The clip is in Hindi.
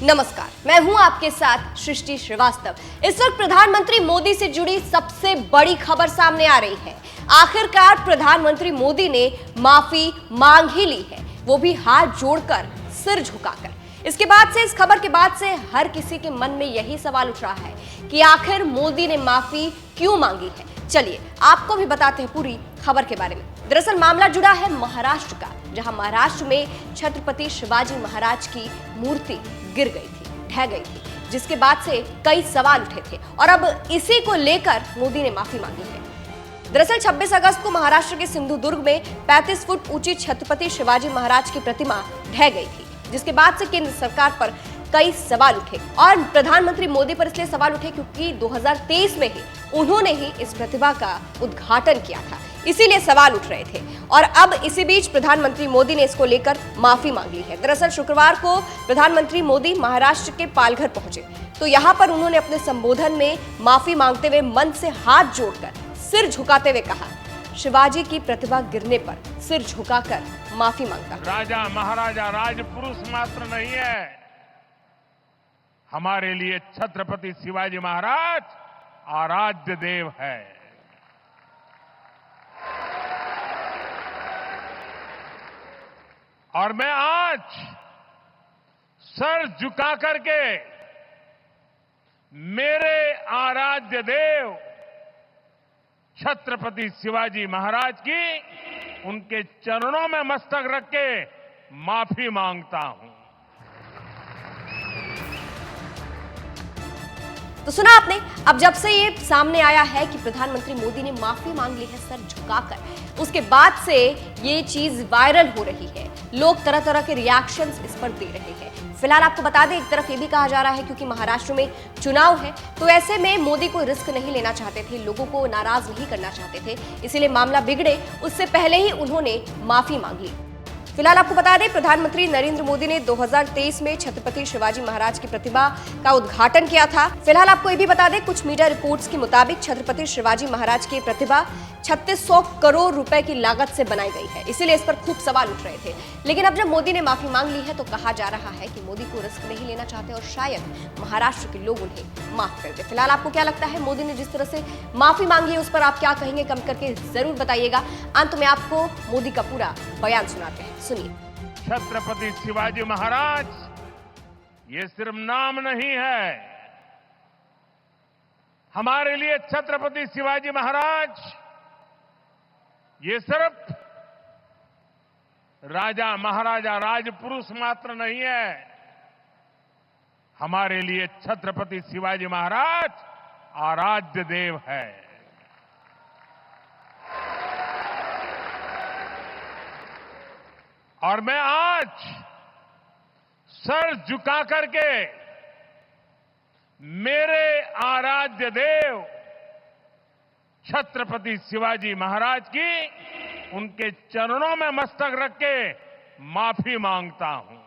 नमस्कार, मैं हूं आपके साथ सृष्टि श्रीवास्तव। इस वक्त प्रधानमंत्री मोदी से जुड़ी सबसे बड़ी खबर सामने आ रही है। आखिरकार प्रधानमंत्री मोदी ने माफी मांग ही ली है, वो भी हाथ जोड़कर, सिर झुकाकर। इसके बाद से, इस खबर के बाद से हर किसी के मन में यही सवाल उठ रहा है कि आखिर मोदी ने माफी क्यों मांगी है। चलिए आपको भी बताते हैं पूरी खबर के बारे में। दरअसल मामला जुड़ा है महाराष्ट्र का, जहां महाराष्ट्र में छत्रपति शिवाजी महाराज की मूर्ति गिर गई थी, ढह गई थी, जिसके बाद से कई सवाल उठे थे और अब इसी को लेकर मोदी ने माफी मांगी है। दरअसल 26 अगस्त को महाराष्ट्र के सिंधुदुर्ग में 35 फुट ऊंची छत्रपति शिवाजी महाराज की प्रतिमा ढह गई थी, जिसके बाद से केंद्र सरकार पर कई सवाल उठे और प्रधानमंत्री मोदी पर इसलिए सवाल उठे क्योंकि 2023 में ही उन्होंने ही इस प्रतिमा का उद्घाटन किया था, इसीलिए सवाल उठ रहे थे। और अब इसी बीच प्रधानमंत्री मोदी ने इसको लेकर माफी मांग ली है। दरअसल शुक्रवार को प्रधानमंत्री मोदी महाराष्ट्र के पालघर पहुंचे, तो यहां पर उन्होंने अपने संबोधन में माफी मांगते हुए मन से हाथ जोड़कर, सिर झुकाते हुए कहा, शिवाजी की प्रतिमा गिरने पर सिर झुकाकर माफी मांगता। राजा महाराजा राजपुरुष मात्र नहीं है, हमारे लिए छत्रपति शिवाजी महाराज आराध्य देव है। और मैं आज सर झुका करके मेरे आराध्य देव छत्रपति शिवाजी महाराज की उनके चरणों में मस्तक रख के माफी मांगता हूं। तो सुना आपने। अब जब से ये सामने आया है कि प्रधानमंत्री मोदी ने माफी मांग ली है सर झुकाकर, उसके बाद से ये चीज वायरल हो रही है। लोग तरह तरह के रिएक्शंस इस पर दे रहे हैं। फिलहाल आपको बता दें, एक तरफ ये भी कहा जा रहा है क्योंकि महाराष्ट्र में चुनाव है, तो ऐसे में मोदी को रिस्क नहीं लेना चाहते थे, लोगों को नाराज नहीं करना चाहते थे, इसीलिए मामला बिगड़े उससे पहले ही उन्होंने माफी मांग ली। फिलहाल आपको बता दें, प्रधानमंत्री नरेंद्र मोदी ने 2023 में छत्रपति शिवाजी महाराज की प्रतिमा का उद्घाटन किया था। फिलहाल आपको ये भी बता दें, कुछ मीडिया रिपोर्ट्स के मुताबिक छत्रपति शिवाजी महाराज की प्रतिमा 3600 करोड़ रुपए की लागत से बनाई गई है, इसीलिए इस पर खूब सवाल उठ रहे थे। लेकिन अब जब मोदी ने माफी मांग ली है, तो कहा जा रहा है कि मोदी को रिस्क नहीं लेना चाहते और शायद महाराष्ट्र के लोग उन्हें माफ कर दे। फिलहाल आपको क्या लगता है, मोदी ने जिस तरह से माफी मांगी है उस पर आप क्या कहेंगे, कमेंट करके जरूर बताइएगा। अंत में आपको मोदी का पूरा बयान सुनाते हैं, सुनिए। छत्रपति शिवाजी महाराज ये सिर्फ नाम नहीं है, हमारे लिए छत्रपति शिवाजी महाराज ये सिर्फ राजा महाराजा राजपुरुष मात्र नहीं है, हमारे लिए छत्रपति शिवाजी महाराज आराध्य देव है। और मैं आज सर झुका करके मेरे आराध्य देव छत्रपति शिवाजी महाराज की उनके चरणों में मस्तक रख के माफी मांगता हूं।